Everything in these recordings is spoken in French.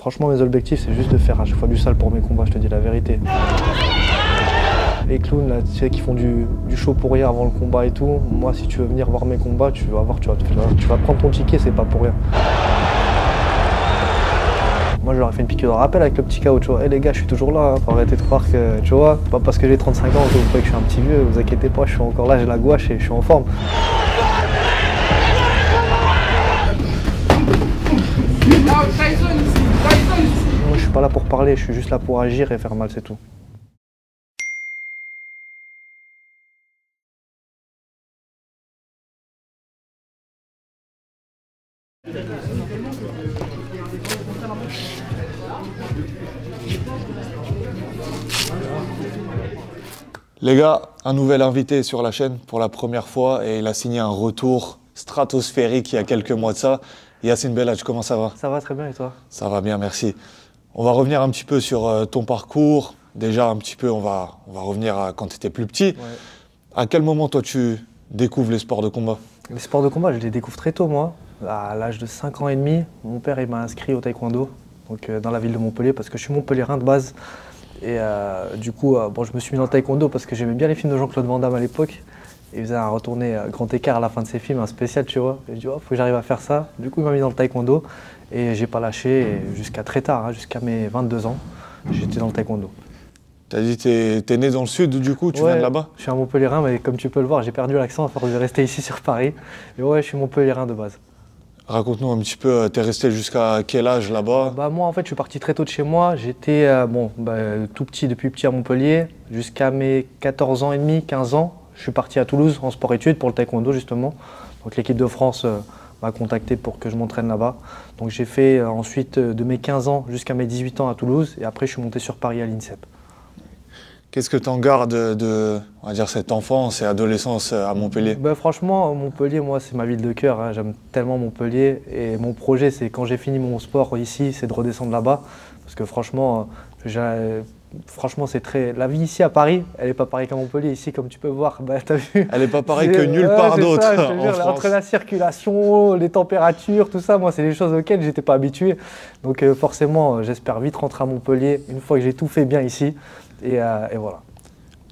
Franchement, mes objectifs, c'est juste de faire à chaque fois du sale pour mes combats, je te dis la vérité. Les clowns, là, tu sais, qui font du show pour rien avant le combat et tout, moi, si tu veux venir voir mes combats, tu vas voir, tu vas prendre ton ticket, c'est pas pour rien. Moi, je leur ai fait une piqûre de rappel avec le petit KO, tu vois. Eh les gars, je suis toujours là, hein, faut arrêter de croire que, tu vois, pas parce que j'ai 35 ans que vous croyez que je suis un petit vieux, vous inquiétez pas, je suis encore là, j'ai la gouache et je suis en forme. Moi, je suis pas là pour parler, je suis juste là pour agir et faire mal, c'est tout. Les gars, un nouvel invité sur la chaîne pour la première fois et il a signé un retour stratosphérique il y a quelques mois de ça. Yacine Belhadj, comment ça va? Ça va très bien et toi? Ça va bien, merci. On va revenir un petit peu sur ton parcours. Déjà, un petit peu, on va revenir à quand tu étais plus petit. Ouais. À quel moment, toi, tu découvres les sports de combat? Les sports de combat, je les découvre très tôt, moi. À l'âge de 5 ans et demi, mon père il m'a inscrit au taekwondo, donc, dans la ville de Montpellier, parce que je suis montpelliérain de base. Et du coup, bon, je me suis mis dans le taekwondo parce que j'aimais bien les films de Jean-Claude Van Damme à l'époque. Il faisait un retourné grand écart à la fin de ses films, un spécial, tu vois. Et je dis, oh, faut que j'arrive à faire ça. Du coup, il m'a mis dans le taekwondo et j'ai pas lâché jusqu'à très tard, hein, jusqu'à mes 22 ans. J'étais dans le taekwondo. T'as dit t'es né dans le sud, du coup, tu viens de là-bas? Je suis un Montpelliérain, mais comme tu peux le voir, j'ai perdu l'accent à force de rester ici sur Paris. Mais ouais, je suis Montpelliérain de base. Raconte-nous un petit peu, t'es resté jusqu'à quel âge là-bas? Bah moi en fait je suis parti très tôt de chez moi, j'étais tout petit, depuis petit à Montpellier, jusqu'à mes 14 ans et demi, 15 ans. Je suis parti à Toulouse en sport-études pour le taekwondo justement. Donc l'équipe de France m'a contacté pour que je m'entraîne là-bas. Donc j'ai fait ensuite de mes 15 ans jusqu'à mes 18 ans à Toulouse et après je suis monté sur Paris à l'INSEP. Qu'est-ce que tu en gardes de, on va dire, cette enfance et adolescence à Montpellier? Bah, franchement, Montpellier, moi, c'est ma ville de cœur, hein. J'aime tellement Montpellier. Et mon projet, c'est quand j'ai fini mon sport ici, c'est de redescendre là-bas. Parce que franchement, c'est très. La vie ici à Paris, elle n'est pas pareille qu'à Montpellier. Ici, comme tu peux voir, bah, t'as vu. Elle n'est pas pareille que nulle part d'autre en France. Entre la circulation, les températures, tout ça, moi, c'est des choses auxquelles j'étais pas habitué. Donc forcément, j'espère vite rentrer à Montpellier une fois que j'ai tout fait bien ici. Et voilà.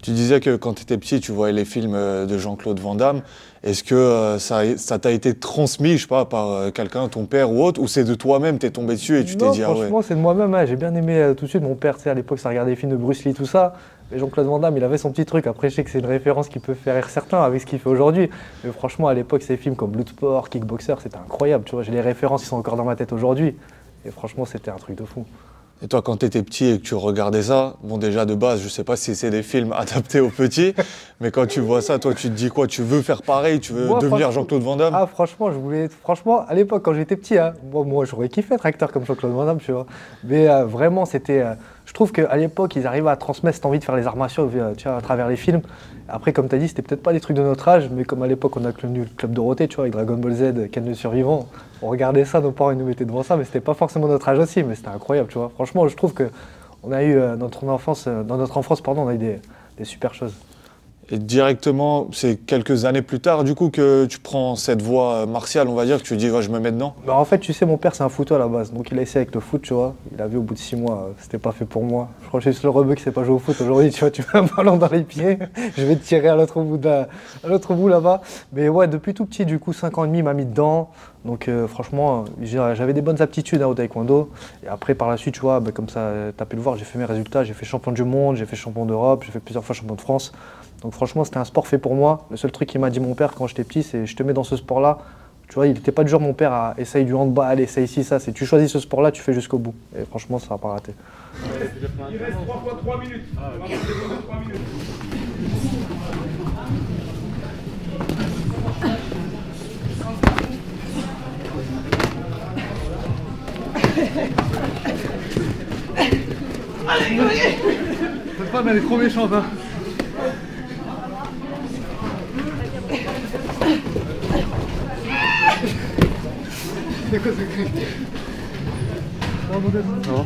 Tu disais que quand tu étais petit, tu voyais les films de Jean-Claude Van Damme. Est-ce que ça t'a été transmis, je sais pas, par quelqu'un, ton père ou autre, ou c'est de toi-même, t'es tombé dessus et tu t'es dit ah ouais? Franchement, c'est de moi-même. Hein. J'ai bien aimé tout de suite. Mon père, tu sais, à l'époque, ça regardait les films de Bruce Lee, tout ça. Et Jean-Claude Van Damme, il avait son petit truc. Après, je sais que c'est une référence qui peut faire rire certains avec ce qu'il fait aujourd'hui. Mais franchement, à l'époque, ces films comme Bloodsport, Kickboxer, c'était incroyable. Tu vois, j'ai les références qui sont encore dans ma tête aujourd'hui. Et franchement, c'était un truc de fou. Et toi, quand tu étais petit et que tu regardais ça, bon déjà de base, je sais pas si c'est des films adaptés aux petits, mais quand tu vois ça, toi tu te dis quoi? Tu veux faire pareil? Tu veux devenir Jean-Claude Van Damme? Ah franchement, franchement, à l'époque quand j'étais petit, hein, moi j'aurais kiffé être acteur comme Jean-Claude Van Damme, tu vois. Mais vraiment, c'était... je trouve qu'à l'époque, ils arrivaient à transmettre cette envie de faire les arts martiaux, tu vois, à travers les films. Après, comme tu as dit, c'était peut-être pas des trucs de notre âge, mais comme à l'époque, on a connu le Club Dorothée, tu vois, avec Dragon Ball Z, Ken le Survivant. On regardait ça, nos parents ils nous mettaient devant ça, mais c'était pas forcément notre âge aussi, mais c'était incroyable, tu vois. Franchement, je trouve qu'on a eu, dans notre enfance, on a eu des super choses. Et directement, c'est quelques années plus tard, du coup, que tu prends cette voie martiale, on va dire, que tu dis, ouais, je me mets dedans? Bah en fait, tu sais, mon père, c'est un footeux à la base. Donc, il a essayé avec le foot, tu vois. Il a vu au bout de 6 mois, c'était pas fait pour moi. Je crois que je suis le rebeu qui sait pas jouer au foot aujourd'hui. Tu vois, tu mets un ballon dans les pieds, je vais te tirer à l'autre bout là-bas. Mais ouais, depuis tout petit, du coup, 5 ans et demi, il m'a mis dedans. Donc, franchement, j'avais des bonnes aptitudes au taekwondo. Et après, par la suite, tu vois, bah, comme ça, tu as pu le voir, j'ai fait mes résultats. J'ai fait champion du monde, j'ai fait champion d'Europe, j'ai fait plusieurs fois champion de France. Donc franchement, c'était un sport fait pour moi. Le seul truc qu'il m'a dit mon père quand j'étais petit, c'est je te mets dans ce sport-là. Tu vois, il n'était pas du genre mon père à essayer du handball, essaye ici, ça. C'est tu choisis ce sport-là, tu fais jusqu'au bout. Et franchement, ça n'a pas raté. Il reste 3 fois 3 minutes. On va monter dans 3 minutes. Allez. Cette femme, elle est trop méchante, hein. C'est quoi ce cri? Non.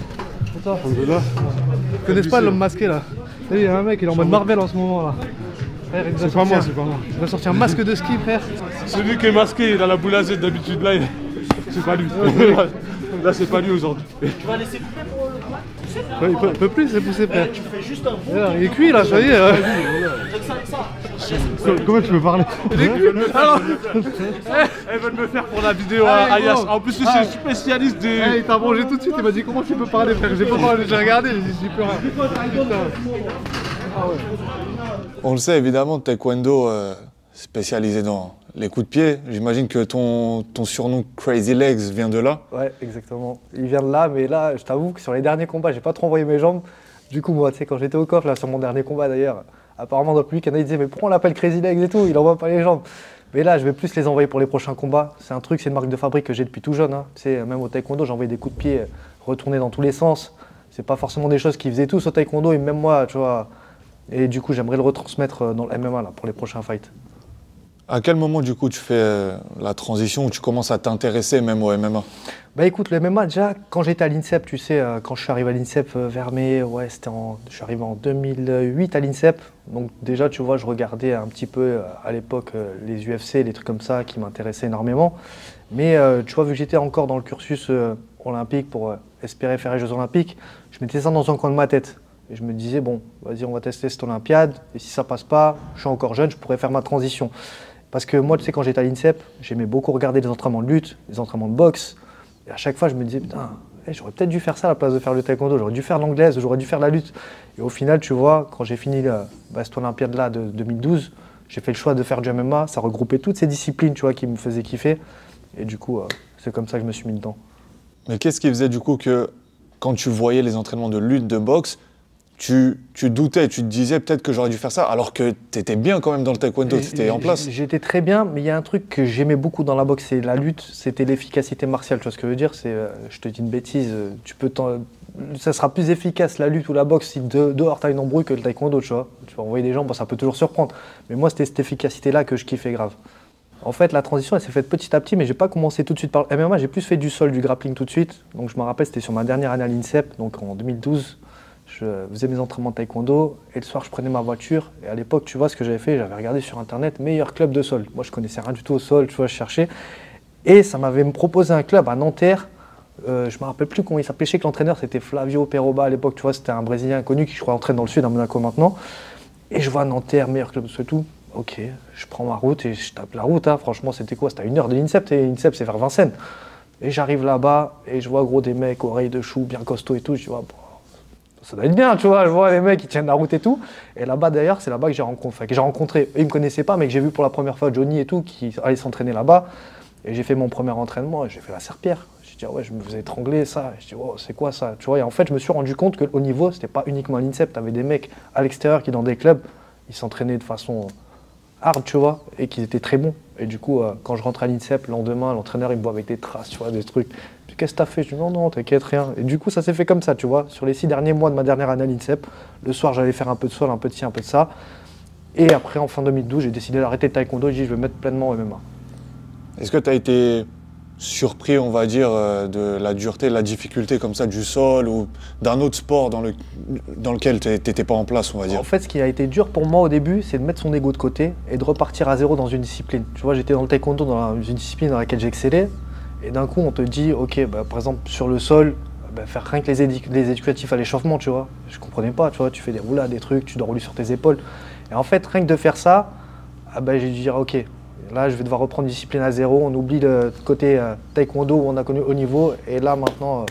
Attends. Ils connaissent pas l'homme masqué là. Il y a un mec, il est en mode Marvel en ce moment là. C'est pas moi, c'est pas moi. Il va sortir un masque de ski, frère. Celui qui est masqué, il a la boule à Z d'habitude là. C'est pas lui. Là, c'est pas lui aujourd'hui. Tu vas laisser couper pour le combat? Il peut plus se pousser, frère. Tu fais juste un bon. Il est cuit là, ça y est. Comment tu peux parler? Elles veulent me faire pour la vidéo à Yash. En plus, je suis spécialiste des. Il t'a mangé tout de suite, il m'a dit comment tu peux parler, frère. J'ai pas parlé, j'ai regardé, j'ai dit plus rien. On le sait évidemment, taekwondo spécialisé dans les coups de pied. J'imagine que ton surnom Crazy Legs vient de là. Ouais, exactement. Il vient de là, mais là, je t'avoue que sur les derniers combats, j'ai pas trop envoyé mes jambes. Du coup, moi, tu sais, quand j'étais au coffre, là, sur mon dernier combat d'ailleurs, apparemment dans le public, il y en a qui disaient mais pourquoi on l'appelle Crazy Legs et tout, il envoie pas les jambes. Mais là, je vais plus les envoyer pour les prochains combats. C'est un truc, c'est une marque de fabrique que j'ai depuis tout jeune. Hein. Tu sais, même au taekwondo, j'envoyais des coups de pied retournés dans tous les sens. C'est pas forcément des choses qu'ils faisaient tous au taekwondo, et même moi, tu vois. Et du coup, j'aimerais le retransmettre dans le MMA là, pour les prochains fights. À quel moment, du coup, tu fais la transition où tu commences à t'intéresser même au MMA? Bah écoute, le MMA, déjà, quand j'étais à l'INSEP, tu sais, quand je suis arrivé à l'INSEP vers mai, ouais, je suis arrivé en 2008 à l'INSEP. Donc déjà, tu vois, je regardais un petit peu à l'époque les UFC, les trucs comme ça qui m'intéressaient énormément. Mais tu vois, vu que j'étais encore dans le cursus olympique pour espérer faire les Jeux Olympiques, je mettais ça dans un coin de ma tête. Et je me disais, bon, vas-y, on va tester cette Olympiade. Et si ça passe pas, je suis encore jeune, je pourrais faire ma transition. Parce que moi, tu sais, quand j'étais à l'INSEP, j'aimais beaucoup regarder les entraînements de lutte, les entraînements de boxe. Et à chaque fois, je me disais, putain, j'aurais peut-être dû faire ça à la place de faire le taekwondo. J'aurais dû faire l'anglaise, j'aurais dû faire la lutte. Et au final, tu vois, quand j'ai fini cette Olympiade-là de 2012, j'ai fait le choix de faire du MMA. Ça regroupait toutes ces disciplines, tu vois, qui me faisaient kiffer. Et du coup, c'est comme ça que je me suis mis dedans. Mais qu'est-ce qui faisait, du coup, que quand tu voyais les entraînements de lutte, de boxe, tu doutais, tu te disais peut-être que j'aurais dû faire ça, alors que tu étais bien quand même dans le taekwondo, tu étais en place. J'étais très bien, mais il y a un truc que j'aimais beaucoup dans la boxe et la lutte, c'était l'efficacité martiale. Tu vois ce que je veux dire? Je te dis une bêtise, ça sera plus efficace la lutte ou la boxe si dehors tu as une embrouille que le taekwondo, tu vois. Tu vas envoyer des gens, bon, ça peut toujours surprendre. Mais moi, c'était cette efficacité-là que je kiffais grave. En fait, la transition, elle s'est faite petit à petit, mais j'ai pas commencé tout de suite par le MMA, j'ai plus fait du sol, du grappling tout de suite. Donc je me rappelle, c'était sur ma dernière année à l'INSEP, donc en 2012. Je faisais mes entraînements de taekwondo et le soir je prenais ma voiture et à l'époque tu vois ce que j'avais fait, j'avais regardé sur internet meilleur club de sol. Moi je connaissais rien du tout au sol, tu vois, je cherchais et ça m'avait proposé un club à Nanterre, je me rappelle plus comment il s'appelait, je sais que l'entraîneur c'était Flavio Peroba à l'époque, tu vois, c'était un Brésilien inconnu qui je crois entraîne dans le sud à Monaco maintenant et je vois Nanterre, meilleur club de sol et tout. Ok, je prends ma route et je tape la route, hein. Franchement c'était quoi, c'était à 1 heure de l'INSEP, et l'INSEP c'est vers Vincennes. Et j'arrive là-bas et je vois gros des mecs oreilles de chou bien costauds et tout, je vois bon, ça doit être bien, tu vois, je vois les mecs qui tiennent la route et tout. Et là-bas d'ailleurs, c'est là-bas que j'ai rencontré, eux, ils me connaissaient pas, mais que j'ai vu pour la première fois Johnny et tout, qui allait s'entraîner là-bas. Et j'ai fait mon premier entraînement et j'ai fait la serpillère. J'ai dit, ah ouais, je me faisais étrangler ça. Et je dis, oh, c'est quoi ça? Tu vois, et en fait, je me suis rendu compte qu'au niveau, c'était pas uniquement à l'INSEP, tu avais des mecs à l'extérieur qui, dans des clubs, ils s'entraînaient de façon hard, tu vois, et qu'ils étaient très bons. Et du coup, quand je rentrais à l'INSEP, le lendemain, l'entraîneur, il me voit avec des traces, tu vois, des trucs. Qu'est-ce que t'as fait? Je dis non, t'inquiète, rien. Et du coup, ça s'est fait comme ça, tu vois. Sur les 6 derniers mois de ma dernière année à l'INSEP, le soir, j'allais faire un peu de sol, un peu de ci, un peu de ça. Et après, en fin 2012, j'ai décidé d'arrêter le taekwondo et j'ai dit, je vais me mettre pleinement au MMA. Est-ce que tu as été surpris, on va dire, de la dureté, de la difficulté comme ça du sol ou d'un autre sport dans lequel tu n'étais pas en place, on va dire? En fait, ce qui a été dur pour moi au début, c'est de mettre son ego de côté et de repartir à zéro dans une discipline. Tu vois, j'étais dans le taekwondo, dans une discipline dans laquelle j'excellais. Et d'un coup, on te dit, ok, bah, par exemple, sur le sol, bah, faire rien que les éducatifs à l'échauffement, tu vois. Je comprenais pas, tu vois, tu fais des roulades, des trucs, tu dois rouler sur tes épaules. Et en fait, rien que de faire ça, bah, j'ai dû dire, ok, là, je vais devoir reprendre une discipline à zéro. On oublie le côté taekwondo où on a connu haut niveau. Et là, maintenant,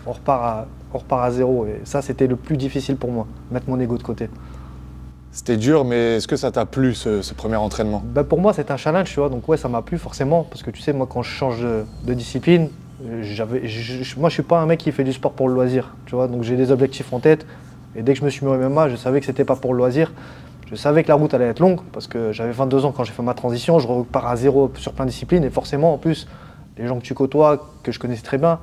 on repart à zéro. Et ça, c'était le plus difficile pour moi, mettre mon ego de côté. C'était dur, mais est-ce que ça t'a plu, ce premier entraînement? Bah pour moi, c'est un challenge, tu vois. Donc ouais, ça m'a plu forcément. Parce que tu sais, moi, quand je change de discipline, moi, je suis pas un mec qui fait du sport pour le loisir, tu vois. Donc j'ai des objectifs en tête. Et dès que je me suis mis au MMA, je savais que c'était pas pour le loisir. Je savais que la route allait être longue parce que j'avais 22 ans quand j'ai fait ma transition. Je repars à zéro sur plein de disciplines. Et forcément, en plus, les gens que tu côtoies, que je connaissais très bien,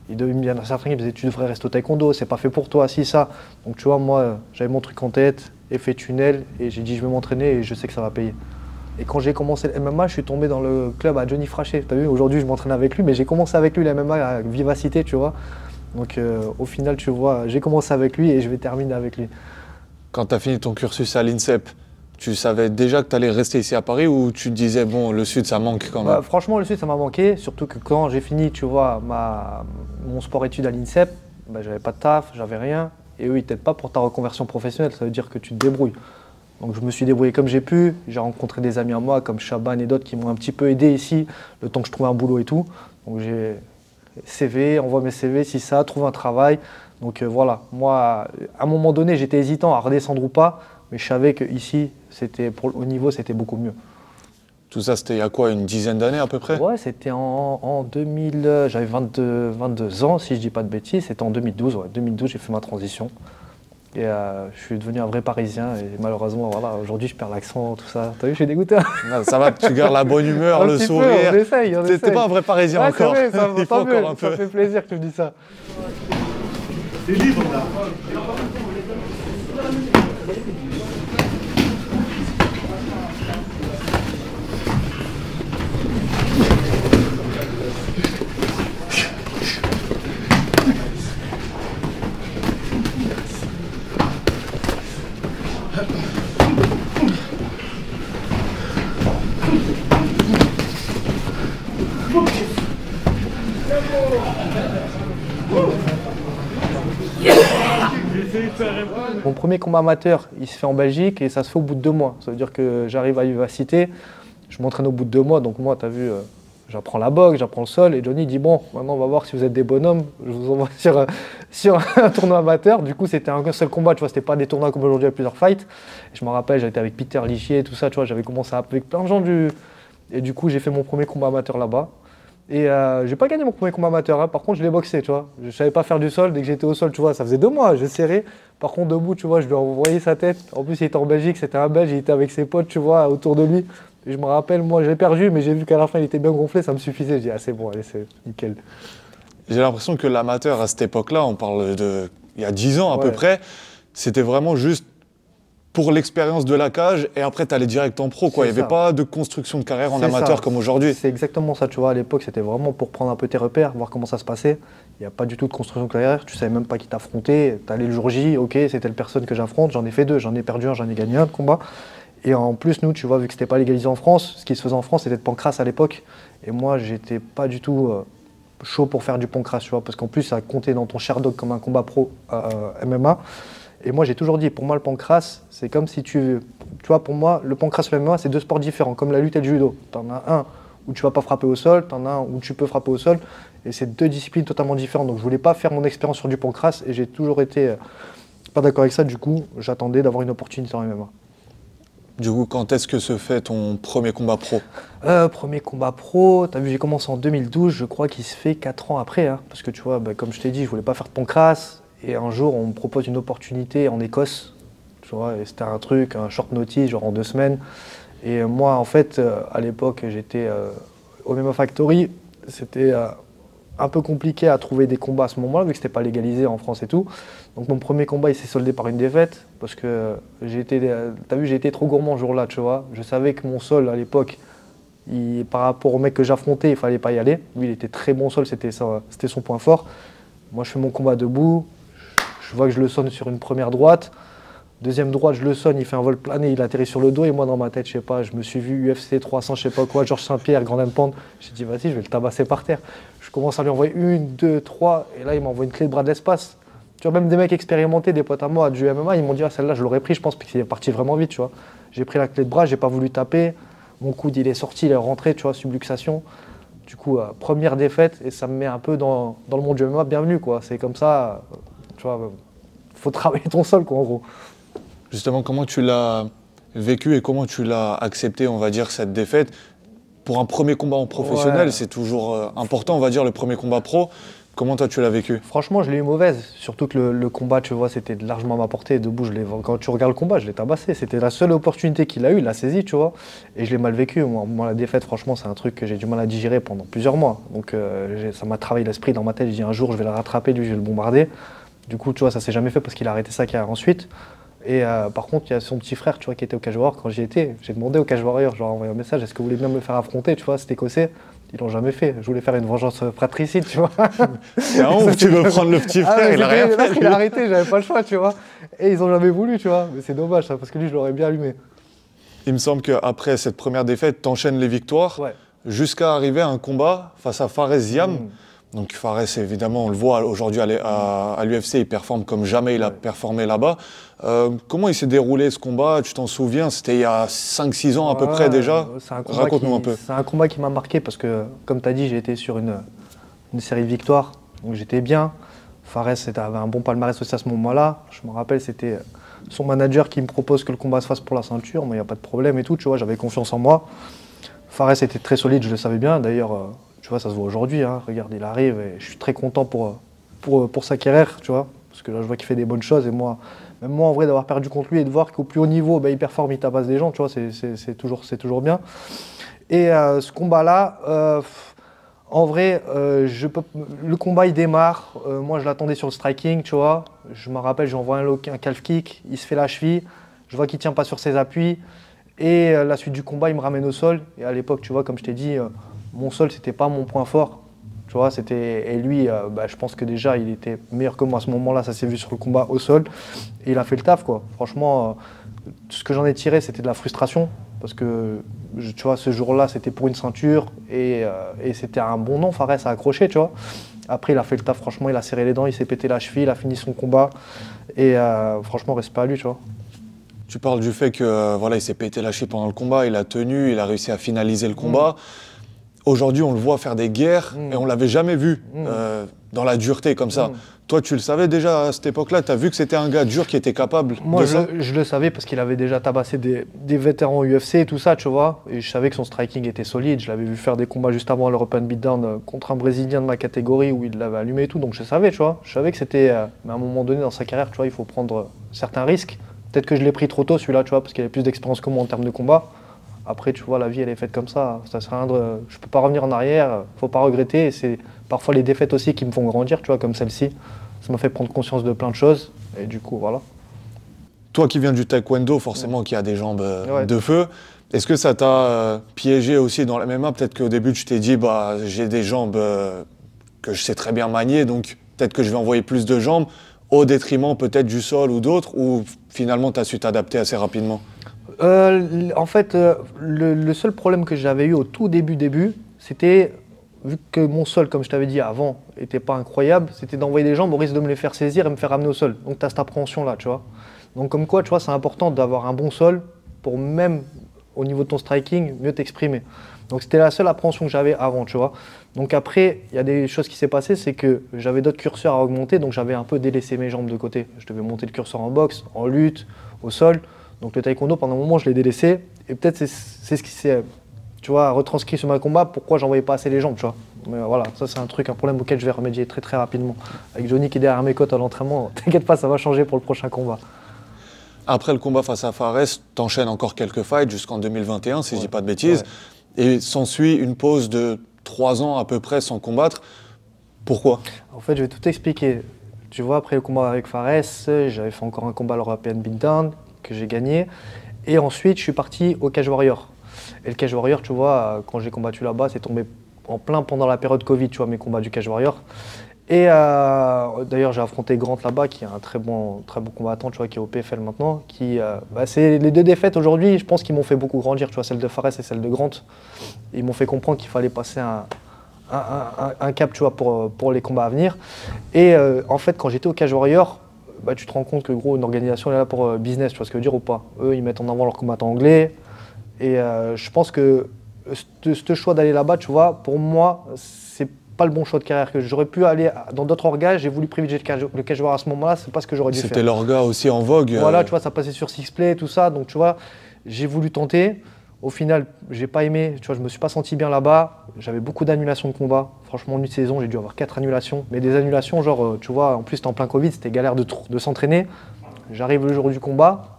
il y en a certains qui me disaient, tu devrais rester au taekwondo, c'est pas fait pour toi, si, ça. Donc tu vois, moi, j'avais mon truc en tête, effet tunnel, et j'ai dit, je vais m'entraîner et je sais que ça va payer. Et quand j'ai commencé le MMA, je suis tombé dans le club à Johnny Frachet. Tu as vu, aujourd'hui, je m'entraîne avec lui, mais j'ai commencé avec lui le MMA à Vivacité, tu vois. Donc au final, tu vois, j'ai commencé avec lui et je vais terminer avec lui. Quand tu as fini ton cursus à l'INSEP, tu savais déjà que tu allais rester ici à Paris ou tu te disais, bon, le Sud, ça manque quand même? Franchement, le Sud, ça m'a manqué, surtout que quand j'ai fini, tu vois, mon sport-études à l'INSEP, j'avais pas de taf, j'avais rien. Et eux, ils t'aident pas pour ta reconversion professionnelle, ça veut dire que tu te débrouilles. Donc je me suis débrouillé comme j'ai pu, j'ai rencontré des amis à moi comme Chaban et d'autres qui m'ont un petit peu aidé ici, le temps que je trouvais un boulot et tout. Donc j'ai CV, envoie mes CV, si ça, trouve un travail. Donc voilà, moi, à un moment donné, j'étais hésitant à redescendre ou pas, mais je savais qu'ici, au niveau, c'était beaucoup mieux. Tout ça, c'était il y a quoi, une dizaine d'années à peu près? Ouais, c'était en 2000, j'avais 22 ans, si je dis pas de bêtises, c'était en 2012. Ouais, 2012, j'ai fait ma transition. Et je suis devenu un vrai Parisien et malheureusement, voilà, aujourd'hui, je perds l'accent, tout ça. T'as vu, je suis dégoûté. Non, ça va, tu gardes la bonne humeur, le sourire. On essaye. T'es pas un vrai Parisien Ouais, encore. c'est vrai, Il faut encore un peu. ça fait plaisir que tu me dis ça. C'est libre là. Mon premier combat amateur, il se fait en Belgique et ça se fait au bout de 2 mois. Ça veut dire que j'arrive à Vivacité, je m'entraîne au bout de 2 mois. Donc moi, tu as vu, j'apprends la boxe, j'apprends le sol. Et Johnny dit, bon, maintenant on va voir si vous êtes des bonhommes. Je vous envoie sur un tournoi amateur. Du coup, c'était un seul combat, tu vois, c'était pas des tournois comme aujourd'hui avec plusieurs fights. Et je me rappelle, j'étais avec Peter Lichier, tout ça, tu vois, j'avais commencé avec plein de gens Et du coup, j'ai fait mon premier combat amateur là-bas. Et j'ai pas gagné mon premier combat amateur, hein. Par contre je l'ai boxé, tu vois. Je savais pas faire du sol, dès que j'étais au sol, tu vois, ça faisait 2 mois, j'ai serré. Par contre debout, tu vois, je lui ai envoyé sa tête. En plus il était en Belgique, c'était un Belge, il était avec ses potes, tu vois, autour de lui. Et je me rappelle, moi j'ai perdu, mais j'ai vu qu'à la fin il était bien gonflé, ça me suffisait. Je dis, ah c'est bon, allez, c'est nickel. J'ai l'impression que l'amateur à cette époque-là, on parle de il y a 10 ans à peu près, c'était vraiment juste pour l'expérience de la cage et après tu allais direct en pro, quoi. Il n'y avait pas de construction de carrière en amateur comme aujourd'hui. C'est exactement ça, tu vois. À l'époque, c'était vraiment pour prendre un peu tes repères, voir comment ça se passait. Il n'y a pas du tout de construction de carrière, tu savais même pas qui t'affrontait. Tu allais le jour J, ok, c'est telle personne que j'affronte, j'en ai fait 2, j'en ai perdu un, j'en ai gagné un de combat. Et en plus, nous, tu vois, vu que c'était pas légalisé en France, ce qui se faisait en France, c'était de pancrace à l'époque. Et moi, j'étais pas du tout chaud pour faire du pancrace, tu vois, parce qu'en plus, ça comptait dans ton Sherdog comme un combat pro MMA. Et moi, j'ai toujours dit, pour moi, le pancrace, c'est comme si tu vois, pour moi, le pancrace et le MMA, c'est 2 sports différents, comme la lutte et le judo. Tu en as un où tu vas pas frapper au sol, tu en as un où tu peux frapper au sol, et c'est 2 disciplines totalement différentes. Donc, je voulais pas faire mon expérience sur du pancrace, et j'ai toujours été pas d'accord avec ça. Du coup, j'attendais d'avoir une opportunité en MMA. Du coup, quand est-ce que se fait ton premier combat pro? Premier combat pro, tu as vu, j'ai commencé en 2012, je crois qu'il se fait 4 ans après, hein, parce que tu vois, comme je t'ai dit, je voulais pas faire de pancrace. Et un jour, on me propose une opportunité en Écosse, tu vois, et c'était un truc, un short notice, genre en 2 semaines. Et moi, en fait, à l'époque, j'étais au MMA Factory. C'était un peu compliqué à trouver des combats à ce moment-là, vu que c'était pas légalisé en France et tout. Donc mon premier combat, il s'est soldé par une défaite, parce que t'as vu, j'ai été trop gourmand ce jour-là, tu vois. Je savais que mon sol, à l'époque, par rapport au mec que j'affrontais, il fallait pas y aller. Lui, il était très bon sol, c'était son point fort. Moi, je fais mon combat debout. Je vois que je le sonne sur une première droite. Deuxième droite, je le sonne, il fait un vol plané, il atterrit sur le dos. Et moi, dans ma tête, je sais pas, je me suis vu UFC 300, je sais pas quoi, Georges Saint-Pierre, Grand Pound. J'ai dit, vas-y, je vais le tabasser par terre. Je commence à lui envoyer 1, 2, 3. Et là, il m'envoie une clé de bras de l'espace. Tu vois, même des mecs expérimentés, des potes à moi du MMA, ils m'ont dit, ah, celle-là, je l'aurais pris, je pense, parce qu'il est parti vraiment vite, tu vois. J'ai pris la clé de bras, j'ai pas voulu taper. Mon coude, il est sorti, il est rentré, tu vois, subluxation. Du coup, première défaite, et ça me met un peu dans le monde du MMA. Bienvenue, quoi. C'est comme ça, tu vois, faut travailler ton sol, quoi, en gros. Justement, comment tu l'as vécu et comment tu l'as accepté, on va dire, cette défaite? Pour un premier combat en professionnel, c'est toujours important, on va dire, le premier combat pro. Comment toi, tu l'as vécu? Franchement, je l'ai eu mauvaise. Surtout que le combat, tu vois, c'était largement à ma portée. Debout, quand tu regardes le combat, je l'ai tabassé. C'était la seule opportunité qu'il a eue, il l'a saisie, tu vois. Et je l'ai mal vécu. Moi, la défaite, franchement, c'est un truc que j'ai du mal à digérer pendant plusieurs mois. Donc, ça m'a travaillé l'esprit dans ma tête. J'ai dit, un jour, je vais le rattraper, lui, je vais le bombarder. Du coup, tu vois, ça s'est jamais fait parce qu'il a arrêté sa carrière ensuite. Et par contre, il y a son petit frère, tu vois, qui était au Cage Warrior quand j'y étais. J'ai demandé au Cage Warrior, je leur ai envoyé un message, est-ce que vous voulez bien me faire affronter, tu vois, cet Écossais? Ils l'ont jamais fait. Je voulais faire une vengeance fratricide, tu vois. C'est un ouf, tu veux prendre le petit frère, il a rien fait. Il a arrêté, j'avais pas le choix, tu vois. Et ils ont jamais voulu, tu vois. Mais c'est dommage, ça, parce que lui, je l'aurais bien allumé. Il me semble qu'après cette première défaite, t'enchaînes les victoires jusqu'à arriver à un combat face à Fares Ziam. Donc Fares, évidemment, on le voit aujourd'hui à l'UFC, il performe comme jamais il a performé là-bas. Comment il s'est déroulé ce combat? Tu t'en souviens? C'était il y a 5-6 ans à peu près déjà. Raconte-nous un peu. C'est un combat qui m'a marqué parce que, comme tu as dit, j'ai été sur une série de victoires, donc j'étais bien. Fares avait un bon palmarès aussi à ce moment-là. Je me rappelle, c'était son manager qui me propose que le combat se fasse pour la ceinture. Moi, il n'y a pas de problème et tout, tu vois, j'avais confiance en moi. Fares était très solide, je le savais bien. D'ailleurs, tu vois, ça se voit aujourd'hui. Hein. Regarde, il arrive et je suis très content pour sa carrière, tu vois. Parce que là, je vois qu'il fait des bonnes choses. Et moi, même moi, en vrai, d'avoir perdu contre lui et de voir qu'au plus haut niveau, il performe, il tabasse des gens, tu vois, c'est toujours bien. Et ce combat-là, en vrai, le combat, il démarre. Moi, je l'attendais sur le striking, tu vois. Je me rappelle, je lui envoie un calf kick. Il se fait la cheville. Je vois qu'il ne tient pas sur ses appuis. Et la suite du combat, il me ramène au sol. Et à l'époque, tu vois, comme je t'ai dit, mon sol, c'était pas mon point fort. Tu vois, et lui, je pense que déjà, il était meilleur que moi à ce moment-là. Ça s'est vu sur le combat au sol. Et il a fait le taf, quoi. Franchement, tout ce que j'en ai tiré, c'était de la frustration. Parce que, tu vois, ce jour-là, c'était pour une ceinture. Et c'était un bon nom. Fares a accroché, tu vois. Après, il a fait le taf. Franchement, il a serré les dents. Il s'est pété la cheville. Il a fini son combat. Et franchement, respect à lui, tu vois. Tu parles du fait que voilà, il s'est pété la cheville pendant le combat, il a tenu, il a réussi à finaliser le combat. Aujourd'hui, on le voit faire des guerres et on ne l'avait jamais vu dans la dureté comme ça. Toi, tu le savais déjà à cette époque-là, tu as vu que c'était un gars dur qui était capable de ça? Moi, je le savais parce qu'il avait déjà tabassé des vétérans UFC et tout ça, tu vois. Et je savais que son striking était solide. Je l'avais vu faire des combats juste avant l'European Beatdown contre un Brésilien de ma catégorie où il l'avait allumé et tout. Donc je savais, tu vois. Je savais que c'était, mais à un moment donné dans sa carrière, tu vois, il faut prendre certains risques. Peut-être que je l'ai pris trop tôt celui-là, tu vois, parce qu'il avait plus d'expérience que moi en termes de combat. Après, tu vois, la vie, elle est faite comme ça. Ça sert à rien je peux pas revenir en arrière, faut pas regretter. Et c'est parfois les défaites aussi qui me font grandir, tu vois, comme celle-ci. Ça m'a fait prendre conscience de plein de choses. Et du coup, voilà. Toi qui viens du taekwondo, forcément, qui a des jambes de feu, est-ce que ça t'a piégé aussi dans la MMA? Peut-être qu'au début, tu t'es dit, j'ai des jambes que je sais très bien manier, donc peut-être que je vais envoyer plus de jambes, au détriment peut-être du sol ou d'autres, ou finalement, tu as su t'adapter assez rapidement? En fait, le seul problème que j'avais eu au tout début, c'était, vu que mon sol, comme je t'avais dit avant, n'était pas incroyable, c'était d'envoyer des jambes au risque de me les faire saisir et me faire ramener au sol. Donc tu as cette appréhension-là, tu vois. Donc comme quoi, tu vois, c'est important d'avoir un bon sol pour même, au niveau de ton striking, mieux t'exprimer. Donc c'était la seule appréhension que j'avais avant, tu vois. Donc après, il y a des choses qui s'est passées, c'est que j'avais d'autres curseurs à augmenter, donc j'avais un peu délaissé mes jambes de côté. Je devais monter le curseur en boxe, en lutte, au sol. Donc le taekwondo, pendant un moment, je l'ai délaissé. Et peut-être c'est ce qui s'est, tu vois, retranscrit sur ma combat, pourquoi j'envoyais pas assez les jambes, tu vois. Mais voilà, ça c'est un problème auquel je vais remédier très rapidement. Avec Johnny qui est derrière mes côtes à l'entraînement, t'inquiète pas, ça va changer pour le prochain combat. Après le combat face à Fares, t'enchaînes encore quelques fights jusqu'en 2021, si je dis pas de bêtises. Et s'ensuit une pause de 3 ans à peu près sans combattre. Pourquoi? En fait, je vais tout expliquer. Tu vois, après le combat avec Fares, j'avais fait encore un combat à l'European Beatdown que j'ai gagné. Et ensuite, je suis parti au Cage Warrior. Et le Cage Warrior, tu vois, quand j'ai combattu là-bas, c'est tombé en plein pendant la période Covid, tu vois, mes combats du Cage Warrior. Et d'ailleurs, j'ai affronté Grant là-bas, qui est un très bon combattant, tu vois, qui est au PFL maintenant. C'est les 2 défaites aujourd'hui, je pense qu'ils m'ont fait beaucoup grandir, tu vois, celle de Fares et celle de Grant. Ils m'ont fait comprendre qu'il fallait passer un cap, tu vois, pour les combats à venir. Et en fait, quand j'étais au Cage Warrior, tu te rends compte que gros, une organisation elle est là pour business, tu vois ce que je veux dire ou pas. Eux, ils mettent en avant leurs combattants anglais. Et je pense que ce choix d'aller là-bas, tu vois, pour moi, c'est pas le bon choix de carrière. Que j'aurais pu aller dans d'autres orgas, j'ai voulu privilégier le Cage Warrior à ce moment-là, c'est pas ce que j'aurais dû faire. C'était l'orga aussi en vogue. Voilà, tu vois, ça passait sur Sixplay, tout ça. Donc tu vois, j'ai voulu tenter. Au final, j'ai pas aimé, tu vois, je me suis pas senti bien là-bas. J'avais beaucoup d'annulations de combats. Franchement, en une saison, j'ai dû avoir 4 annulations. Mais des annulations, genre, tu vois, en plus, c'était en plein Covid, c'était galère de s'entraîner. J'arrive le jour du combat,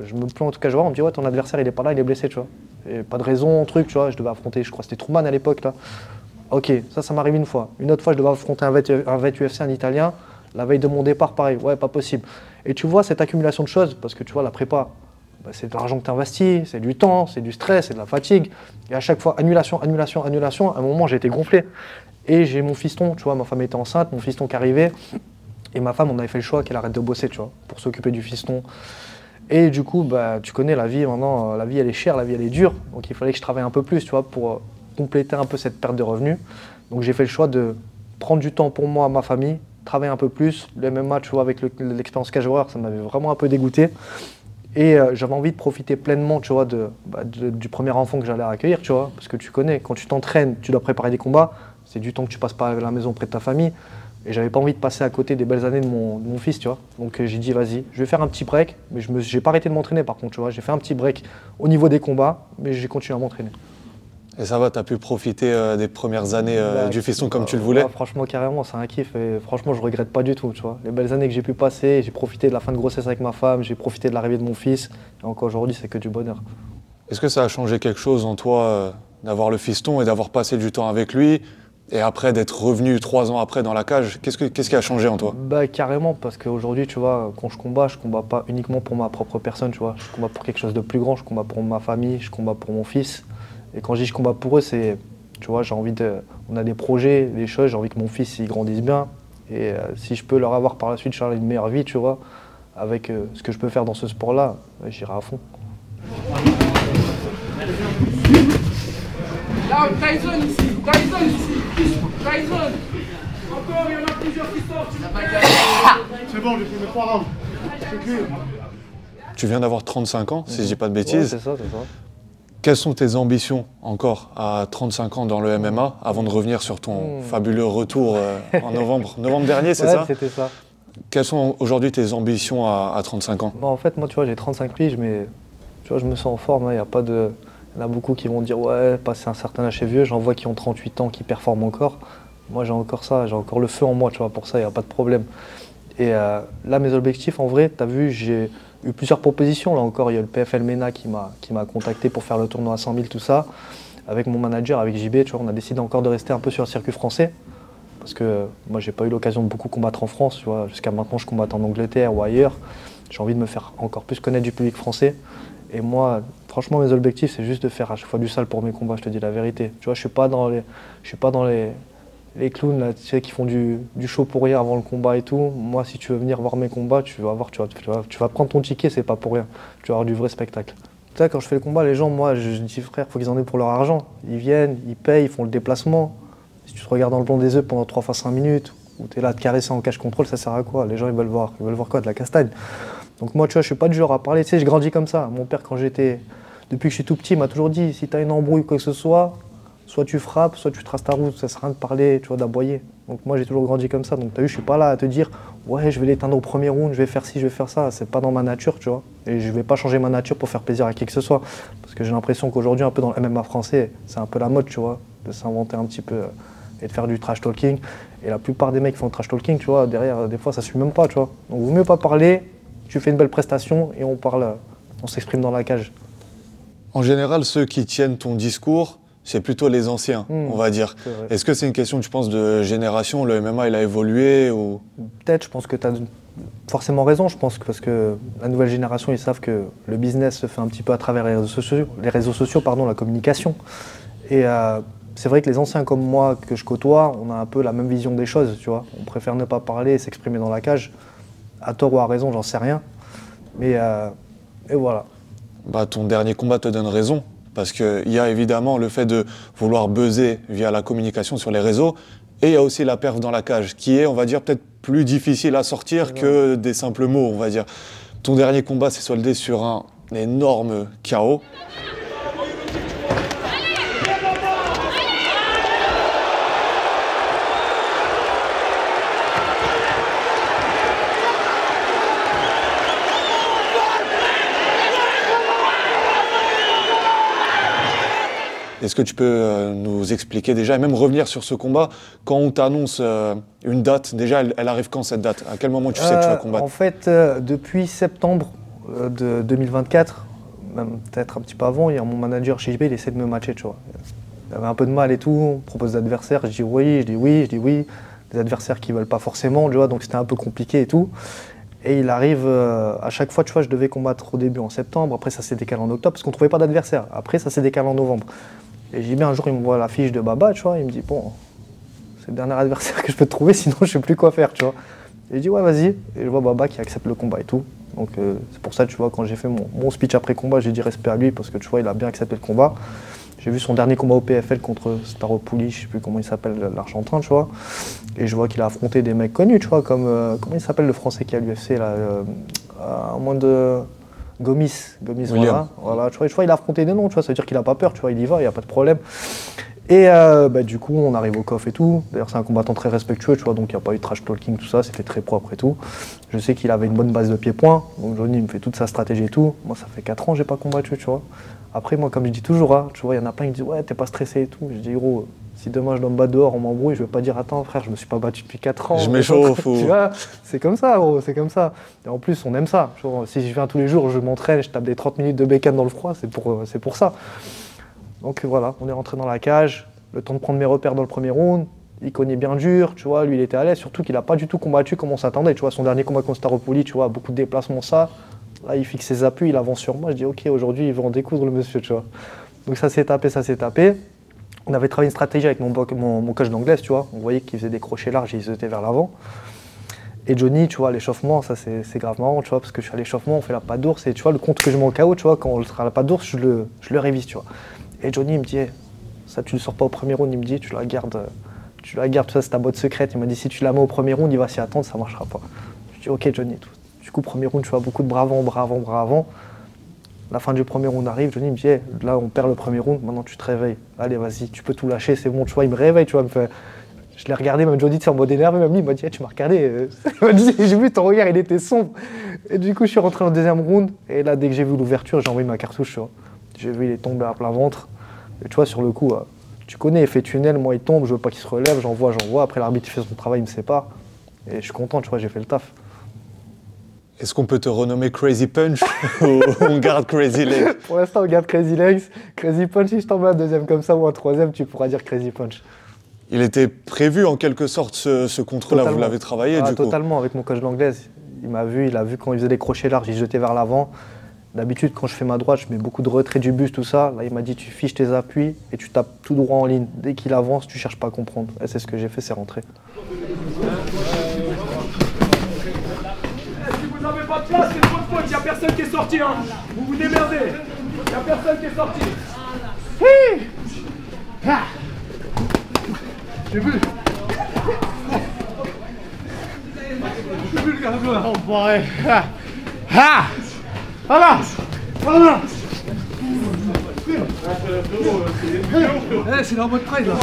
je me plains en tout cas, on me dit, ouais, ton adversaire, il est pas là, il est blessé, tu vois. Et pas de raison, truc, tu vois, je devais affronter, je crois que c'était Truman à l'époque, là. Ok, ça m'arrive une fois. Une autre fois, je devais affronter un vet UFC, un Italien. La veille de mon départ, pareil, ouais, pas possible. Et tu vois cette accumulation de choses, parce que tu vois, la prépa, c'est de l'argent que tu investis, c'est du temps, c'est du stress, c'est de la fatigue. Et à chaque fois, annulation. À un moment, j'ai été gonflé. Et j'ai mon fiston, tu vois, ma femme était enceinte, mon fiston qui arrivait. Et ma femme, on avait fait le choix qu'elle arrête de bosser, tu vois, pour s'occuper du fiston. Et du coup, bah, tu connais la vie maintenant, la vie elle est chère, la vie elle est dure. Donc il fallait que je travaille un peu plus, tu vois, pour compléter un peu cette perte de revenus. Donc j'ai fait le choix de prendre du temps pour moi, ma famille, travailler un peu plus. Le MMA, tu vois, avec l'expérience cage warrior, ça m'avait vraiment un peu dégoûté. Et j'avais envie de profiter pleinement, tu vois, du premier enfant que j'allais accueillir, tu vois. Parce que tu connais, quand tu t'entraînes, tu dois préparer des combats, c'est du temps que tu passes pas à la maison près de ta famille. Et j'avais pas envie de passer à côté des belles années de mon fils, tu vois. Donc j'ai dit, vas-y, je vais faire un petit break. Mais j'ai pas arrêté de m'entraîner, par contre, tu vois. J'ai fait un petit break au niveau des combats, mais j'ai continué à m'entraîner. Et ça va, tu as pu profiter des premières années du fiston comme tu le voulais? Franchement, carrément, c'est un kiff. Et franchement, je regrette pas du tout, tu vois. Les belles années que j'ai pu passer, j'ai profité de la fin de grossesse avec ma femme, j'ai profité de l'arrivée de mon fils. Et encore aujourd'hui, c'est que du bonheur. Est-ce que ça a changé quelque chose en toi d'avoir le fiston et d'avoir passé du temps avec lui? Et après, d'être revenu 3 ans après dans la cage, qu'est-ce qui a changé en toi? Bah carrément, parce qu'aujourd'hui, tu vois, quand je combats pas uniquement pour ma propre personne, tu vois. Je combats pour quelque chose de plus grand, je combats pour ma famille, je combats pour mon fils. Et quand je dis je combats pour eux, c'est, tu vois, on a des projets, des choses, j'ai envie que mon fils il grandisse bien. Et si je peux leur avoir par la suite, Charles, une meilleure vie, tu vois, avec ce que je peux faire dans ce sport-là, j'irai à fond. Là, Tyson ici, Tyson ici, Tyson. Encore, il y en a plusieurs qui sortent. C'est bon, j'ai fait mes 3 rounds. C'est clair. Tu viens d'avoir 35 ans, si je dis pas de bêtises. Ouais, c'est ça. Quelles sont tes ambitions encore à 35 ans dans le MMA avant de revenir sur ton fabuleux retour en novembre dernier, c'est ça? Ouais, c'était ça. Quelles sont aujourd'hui tes ambitions à 35 ans? Bah, en fait, moi, tu vois, j'ai 35 piges, mais tu vois, je me sens en forme. Il y en a beaucoup qui vont dire, ouais, passer un certain âge, c'est vieux. J'en vois qui ont 38 ans, qui performent encore. Moi, j'ai encore ça, j'ai encore le feu en moi, tu vois, pour ça, il n'y a pas de problème. Et là, mes objectifs, en vrai, tu as vu, j'ai eu plusieurs propositions. Là encore, il y a le PFL MENA qui m'a contacté pour faire le tournoi à 100 000, tout ça. Avec mon manager, avec JB, tu vois, on a décidé encore de rester un peu sur le circuit français. Parce que moi, j'ai pas eu l'occasion de beaucoup combattre en France, tu vois. Jusqu'à maintenant, je combatte en Angleterre ou ailleurs. J'ai envie de me faire encore plus connaître du public français. Et moi, franchement, mes objectifs, c'est juste de faire à chaque fois du sale pour mes combats, je te dis la vérité. Tu vois, je suis pas dans les clowns là, tu sais, qui font du show pour rien avant le combat et tout. Moi, si tu veux venir voir mes combats, tu vas prendre ton ticket, c'est pas pour rien. Tu vas avoir du vrai spectacle. Tu sais, quand je fais le combat, les gens, moi, je dis frère, faut qu'ils en aient pour leur argent. Ils viennent, ils payent, ils font le déplacement. Si tu te regardes dans le blanc des yeux pendant 3 fois 5 minutes, ou tu es là à te caresser en cache contrôle, ça sert à quoi? Les gens, ils veulent voir quoi? De la castagne. Donc moi, tu vois, je suis pas du genre à parler. Tu sais, je grandis comme ça. Mon père, depuis que je suis tout petit, il m'a toujours dit, si tu as une embrouille ou quoi que ce soit tu frappes, soit tu traces ta route, ça sert à rien de parler, tu vois, d'aboyer. Donc moi, j'ai toujours grandi comme ça. Donc tu as vu, je suis pas là à te dire, ouais, je vais l'éteindre au premier round, je vais faire ci, je vais faire ça. C'est pas dans ma nature, tu vois. Et je vais pas changer ma nature pour faire plaisir à qui que ce soit. Parce que j'ai l'impression qu'aujourd'hui, un peu dans le MMA français, c'est un peu la mode, tu vois, de s'inventer un petit peu et de faire du trash talking. Et la plupart des mecs qui font le trash talking, tu vois, derrière, des fois, ça suit même pas, tu vois. Donc vaut mieux pas parler, tu fais une belle prestation et on parle, on s'exprime dans la cage. En général, ceux qui tiennent ton discours, c'est plutôt les anciens, on va dire. Est-ce que c'est une question, tu penses, de génération? Le MMA, il a évolué ou... Peut-être, je pense que tu as forcément raison. Je pense que parce que la nouvelle génération, ils savent que le business se fait un petit peu à travers les réseaux sociaux, la communication. Et c'est vrai que les anciens comme moi, que je côtoie, on a un peu la même vision des choses, tu vois. On préfère ne pas parler et s'exprimer dans la cage. À tort ou à raison, j'en sais rien. Mais et voilà. Bah, ton dernier combat te donne raison. Parce qu'il y a évidemment le fait de vouloir buzzer via la communication sur les réseaux, et il y a aussi la perf dans la cage, qui est, on va dire, peut-être plus difficile à sortir que des simples mots, on va dire. Ton dernier combat s'est soldé sur un énorme KO. Est-ce que tu peux nous expliquer déjà, et même revenir sur ce combat, quand on t'annonce une date, déjà elle arrive quand cette date? À quel moment tu sais que tu vas combattre? En fait, depuis septembre de 2024, même peut-être un petit peu avant, il y a mon manager chez JB, il essaie de me matcher, tu vois. Il avait un peu de mal et tout, on me propose d'adversaires, je dis oui, je dis oui, je dis oui. Des adversaires qui ne veulent pas forcément, tu vois, donc c'était un peu compliqué et tout. Et il arrive, à chaque fois, tu vois, je devais combattre au début en septembre, après ça s'est décalé en octobre, parce qu'on ne trouvait pas d'adversaire. Après ça s'est décalé en novembre. Et j'ai bien un jour, il me voit la fiche de Baba, tu vois, il me dit, bon, c'est le dernier adversaire que je peux te trouver, sinon je sais plus quoi faire, tu vois. Et je dis, ouais, vas-y. Et je vois Baba qui accepte le combat et tout. Donc c'est pour ça, tu vois, quand j'ai fait mon speech après combat, j'ai dit respect à lui parce que tu vois, il a bien accepté le combat. J'ai vu son dernier combat au PFL contre Staropoulos, je sais plus comment il s'appelle, l'Argentin, tu vois. Et je vois qu'il a affronté des mecs connus, tu vois, comme comment il s'appelle le Français qui est à l'UFC là, à moins de Gomis, voilà, tu vois, il a affronté des noms, tu vois, ça veut dire qu'il a pas peur, tu vois, il y va, il y a pas de problème. Et du coup, on arrive au coff et tout. D'ailleurs, c'est un combattant très respectueux, tu vois, donc il n'y a pas eu de trash talking, tout ça, c'était très propre et tout. Je sais qu'il avait une bonne base de pied-point, donc Johnny me fait toute sa stratégie et tout. Moi, ça fait 4 ans que j'ai pas combattu, tu vois. Après, moi, comme je dis toujours, hein, tu vois, il y en a plein qui disent ouais, t'es pas stressé et tout. Je dis gros, si demain je dois me battre dehors, on m'embrouille, je vais pas dire attends, frère, je me suis pas battu depuis 4 ans. Je m'échauffe. Tu vois, c'est comme ça, gros, c'est comme ça. Et en plus, on aime ça. Tu vois, si je viens tous les jours, je m'entraîne, je tape des 30 minutes de bécane dans le froid, c'est pour ça. Donc voilà, on est rentré dans la cage. Le temps de prendre mes repères dans le premier round, il cognait bien dur, tu vois, lui il était à l'aise, surtout qu'il n'a pas du tout combattu comme on s'attendait, tu vois, son dernier combat contre Staropoulos, tu vois, beaucoup de déplacements, ça, là il fixe ses appuis, il avance sur moi, je dis ok, aujourd'hui il veut en découdre le monsieur, tu vois. Donc ça s'est tapé. On avait travaillé une stratégie avec mon coach d'anglaise, tu vois, on voyait qu'il faisait des crochets larges et il se jetait vers l'avant. Et Johnny, tu vois, l'échauffement, ça c'est grave marrant, tu vois, parce que je suis à l'échauffement, on fait la patte d'ours, et tu vois, le compte que je mets en KO, tu vois, quand on sera à la patte d'ours, je le révise, tu vois. Et Johnny il me dit, hey, ça tu le sors pas au premier round, il me dit, tu la gardes, ça c'est ta boîte secrète. Il m'a dit, si tu la mets au premier round, il va s'y attendre, ça marchera pas. Je dis, ok Johnny, du coup, premier round, tu vois, beaucoup de bras avant. La fin du premier round arrive, Johnny me dit, hey, là on perd le premier round, maintenant tu te réveilles. Allez, vas-y, tu peux tout lâcher, c'est bon, tu vois, il me réveille, tu vois, je l'ai regardé, même Johnny, en mode énervé, même lui, il m'a dit, hey, tu m'as regardé, il m'a dit, j'ai vu ton regard, il était sombre. Et du coup, je suis rentré dans le deuxième round, et là, dès que j'ai vu l'ouverture, j'ai envoyé ma cartouche, tu vois. J'ai vu, il est tombé à plat ventre. Et tu vois, sur le coup, tu connais, effet tunnel, moi il tombe, je veux pas qu'il se relève, j'envoie. Après l'arbitre il fait son travail, il me sépare. Et je suis content, tu vois, j'ai fait le taf. Est-ce qu'on peut te renommer Crazy Punch ou on garde Crazy Legs? Pour l'instant, on garde Crazy Legs. Crazy Punch, si je t'en mets un deuxième comme ça ou un troisième, tu pourras dire Crazy Punch. Il était prévu en quelque sorte ce contre-là, vous l'avez travaillé du coup? Totalement, avec mon coach d'anglaise. Il a vu quand il faisait des crochets larges, il jetait vers l'avant. D'habitude, quand je fais ma droite, je mets beaucoup de retrait du buste, tout ça. Là, il m'a dit, tu fiches tes appuis et tu tapes tout droit en ligne. Dès qu'il avance, tu cherches pas à comprendre. Et c'est ce que j'ai fait, c'est rentrer. Si vous n'avez pas de place, c'est de votre faute. Il n'y a personne qui est sorti. Hein. Vous vous démerdez. Il n'y a personne qui est sorti. J'ai vu. J'ai vu le gars. Enfoiré. Ha! Voilà! Voilà! C'est la mode pride là.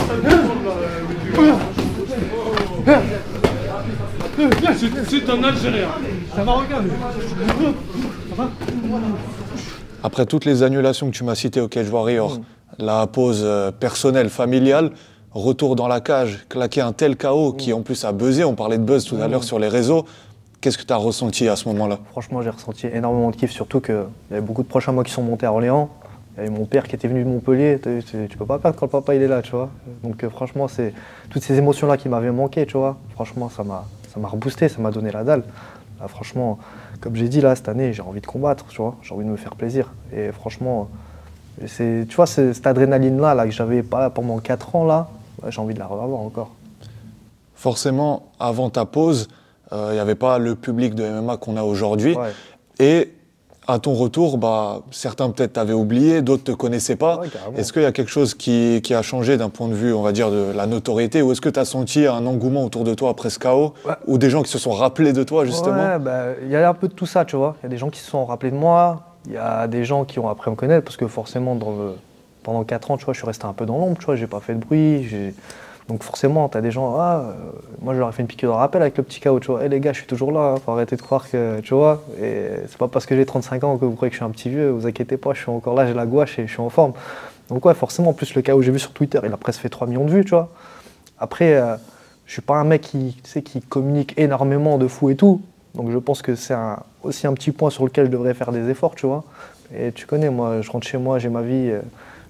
C'est un Algérien. Ça va regarder. Après toutes les annulations que tu m'as citées au Cage Warrior, la pause personnelle, familiale, retour dans la cage, claquer un tel KO qui en plus a buzzé, on parlait de buzz tout à l'heure sur les réseaux. Qu'est-ce que tu as ressenti à ce moment-là? Franchement, j'ai ressenti énormément de kiff, surtout qu'il y avait beaucoup de proches à moi qui sont montés à Orléans. Il y avait mon père qui était venu de Montpellier. Tu peux pas perdre quand le papa il est là, tu vois. Donc franchement, c'est toutes ces émotions-là qui m'avaient manqué, tu vois. Franchement, ça m'a reboosté, ça m'a donné la dalle. Là, franchement, comme j'ai dit, là, cette année, j'ai envie de combattre, tu vois. J'ai envie de me faire plaisir. Et franchement, tu vois, cette adrénaline-là là, que j'avais pas pendant 4 ans, là, j'ai envie de la revoir encore. Forcément, avant ta pause, il n'y avait pas le public de MMA qu'on a aujourd'hui. Ouais. Et à ton retour, certains peut-être t'avaient oublié, d'autres te connaissaient pas. Ouais, est-ce qu'il y a quelque chose qui a changé d'un point de vue, on va dire, de la notoriété? Ou est-ce que tu as senti un engouement autour de toi après ce KO? Ou des gens qui se sont rappelés de toi, justement? Ouais, il y a un peu de tout ça, tu vois. Il y a des gens qui se sont rappelés de moi. Il y a des gens qui ont appris à me connaître. Parce que forcément, pendant 4 ans, tu vois, je suis resté un peu dans l'ombre, tu vois. J'ai pas fait de bruit. Donc forcément, tu as des gens, moi je leur ai fait une piqûre de rappel avec le petit KO, tu vois. Les gars, je suis toujours là, faut arrêter de croire que, tu vois. Et c'est pas parce que j'ai 35 ans que vous croyez que je suis un petit vieux, vous inquiétez pas, je suis encore là, j'ai la gouache et je suis en forme. Donc ouais, forcément, en plus le KO que j'ai vu sur Twitter, il a presque fait 3 millions de vues, tu vois. Après, je suis pas un mec qui communique énormément de fou et tout. Donc je pense que c'est aussi un petit point sur lequel je devrais faire des efforts, tu vois. Et tu connais, moi, je rentre chez moi, j'ai ma vie.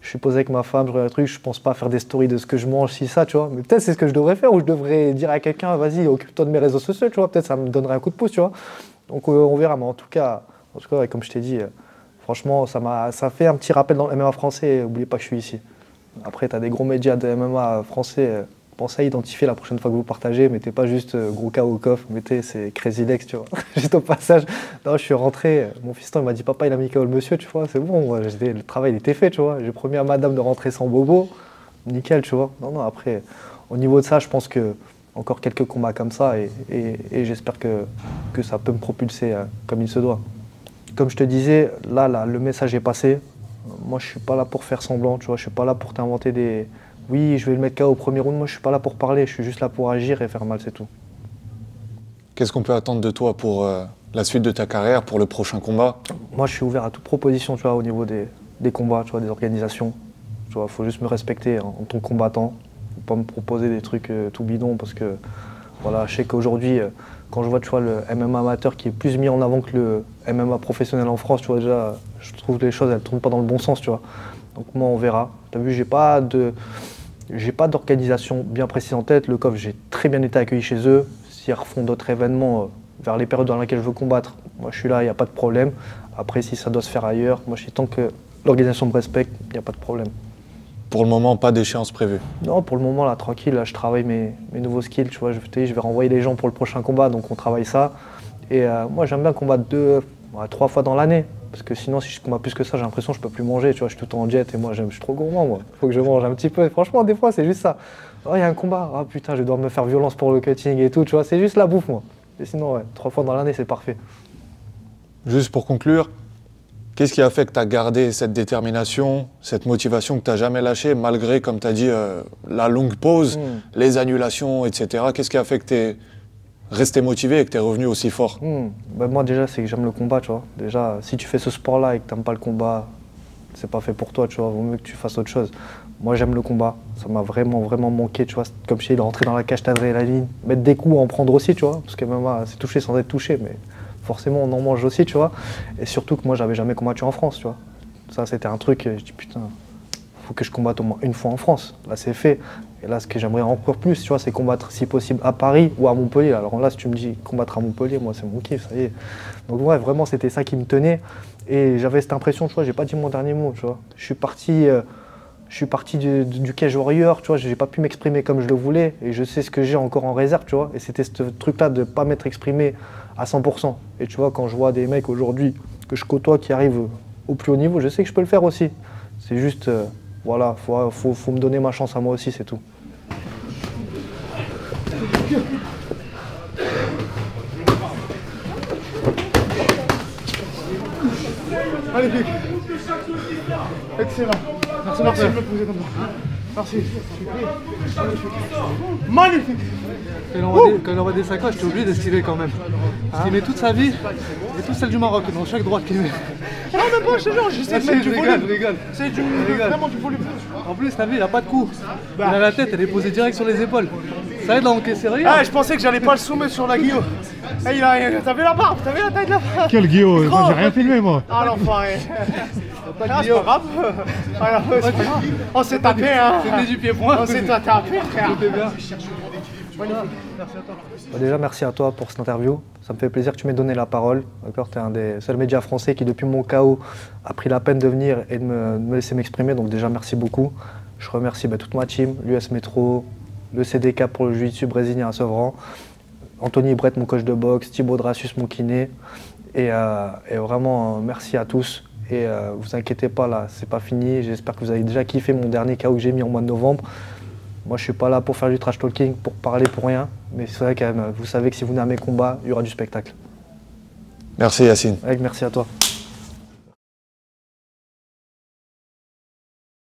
Je suis posé avec ma femme, je regarde le truc, je pense pas faire des stories de ce que je mange, si ça, tu vois. Mais peut-être c'est ce que je devrais faire, ou je devrais dire à quelqu'un, vas-y, occupe-toi de mes réseaux sociaux, tu vois. Peut-être ça me donnerait un coup de pouce, tu vois. Donc on verra, mais en tout cas ouais, comme je t'ai dit, franchement, ça fait un petit rappel dans le MMA français, et n'oubliez pas que je suis ici. Après, tu as des gros médias de MMA français, pensez à identifier la prochaine fois que vous partagez. Mettez pas juste gros KO au coffre, mettez c'est Crazy Legs, tu vois. Juste au passage. Non, je suis rentré, mon fiston il m'a dit papa il a mis KO le monsieur, tu vois, c'est bon, moi, le travail il était fait, tu vois. J'ai promis à madame de rentrer sans bobo, nickel, tu vois. Non, après, au niveau de ça, je pense que encore quelques combats comme ça et j'espère que ça peut me propulser comme il se doit. Comme je te disais, là, le message est passé. Moi, je suis pas là pour faire semblant, tu vois. Je suis pas là pour t'inventer des... Oui, je vais le mettre KO au premier round. Moi, je suis pas là pour parler. Je suis juste là pour agir et faire mal, c'est tout. Qu'est-ce qu'on peut attendre de toi pour la suite de ta carrière, pour le prochain combat? Moi, je suis ouvert à toute proposition, tu vois, au niveau des combats, tu vois, des organisations. Tu vois, faut juste me respecter en tant que combattant. Faut pas me proposer des trucs tout bidons parce que, voilà, je sais qu'aujourd'hui, quand je vois, tu vois, le MMA amateur qui est plus mis en avant que le MMA professionnel en France, tu vois, déjà, je trouve que les choses, elles ne tournent pas dans le bon sens, tu vois. Donc moi, on verra. Tu as vu, j'ai pas d'organisation bien précise en tête. Le COF, j'ai très bien été accueilli chez eux. S'ils refont d'autres événements vers les périodes dans lesquelles je veux combattre, moi, je suis là, il n'y a pas de problème. Après, si ça doit se faire ailleurs, moi, je suis tant que l'organisation me respecte, il n'y a pas de problème. Pour le moment, pas d'échéance prévue? Non, pour le moment, là, tranquille, là, je travaille mes nouveaux skills, tu vois, je vais renvoyer les gens pour le prochain combat, donc on travaille ça. Et moi, j'aime bien combattre 3 fois dans l'année, parce que sinon, si je combats plus que ça, j'ai l'impression que je peux plus manger, tu vois, je suis tout le temps en diète, et moi, je suis trop gourmand, moi. Faut que je mange un petit peu, franchement, des fois, c'est juste ça. Oh, il y a un combat, ah putain, je dois me faire violence pour le cutting et tout, tu vois, c'est juste la bouffe, moi. Et sinon, ouais, 3 fois dans l'année, c'est parfait. Juste pour conclure, qu'est-ce qui a fait que tu as gardé cette détermination, cette motivation que tu n'as jamais lâchée, malgré, comme tu as dit, la longue pause, les annulations, etc. Qu'est-ce qui a fait que tu es resté motivé et que tu es revenu aussi fort? Ben moi, déjà, c'est que j'aime le combat, tu vois. Déjà, si tu fais ce sport-là et que tu n'aimes pas le combat, c'est pas fait pour toi, tu vois. Vaut mieux que tu fasses autre chose. Moi, j'aime le combat. Ça m'a vraiment, vraiment manqué, tu vois. Comme je disais, de rentrer dans la cage, l'adrénaline, mettre des coups, en prendre aussi, tu vois. Parce que même c'est touché sans être touché, mais forcément on en mange aussi, tu vois. Et surtout que moi j'avais jamais combattu en France, tu vois. Ça c'était un truc, je dis putain, faut que je combatte au moins une fois en France. Là c'est fait. Et là ce que j'aimerais encore plus, tu vois, c'est combattre si possible à Paris ou à Montpellier. Alors là si tu me dis combattre à Montpellier, moi c'est mon kiff, ça y est. Donc ouais, vraiment c'était ça qui me tenait. Et j'avais cette impression, tu vois, j'ai pas dit mon dernier mot, tu vois. Je suis parti du Cage Warrior, tu vois, j'ai pas pu m'exprimer comme je le voulais et je sais ce que j'ai encore en réserve, tu vois. Et c'était ce truc-là de pas m'être exprimé à 100%. Et tu vois, quand je vois des mecs aujourd'hui que je côtoie qui arrivent au plus haut niveau, je sais que je peux le faire aussi. C'est juste, voilà, faut me donner ma chance à moi aussi, c'est tout. Magnifique. Excellent. Merci de me poser comme ça. Merci. Magnifique. Quand il envoie des sacoches, t'es obligé d'estimer quand même. Parce qu'il met toute sa vie et toute celle du Maroc dans chaque droite qu'il met. Non, même pas, je te jure, j'essaie de mettre du volume. Rigole. C'est vraiment du volume. En plus, t'as vu, il a pas de cou. Il a la tête, elle est posée direct sur les épaules. Ça aide à encaisser, regarde. Ah, je pensais que j'allais pas le soumettre sur la guillot. T'as vu la barbe? T'as vu la taille de la barbe? Quel Guillaume? Moi j'ai rien filmé moi. Ah l'enfoiré. Ah, c'est pas grave. On s'est tapé, hein. C'est du pied-point. On s'est tapé, frère. Déjà, merci à toi pour cette interview. Ça me fait plaisir que tu m'aies donné la parole. Tu es un des seuls médias français qui, depuis mon KO, a pris la peine de venir et de me laisser m'exprimer. Donc déjà, merci beaucoup. Je remercie toute ma team, l'US Métro, le CDK pour le jiu-jitsu brésilien à Sevran, Anthony Brett, mon coach de boxe, Thibaut Dracius, mon kiné. Et vraiment, merci à tous. Et vous inquiétez pas, là, c'est pas fini. J'espère que vous avez déjà kiffé mon dernier KO que j'ai mis en mois de novembre. Moi, je suis pas là pour faire du trash talking, pour parler pour rien. Mais c'est vrai que vous savez que si vous venez à mes combats, il y aura du spectacle. Merci Yacine. Merci à toi.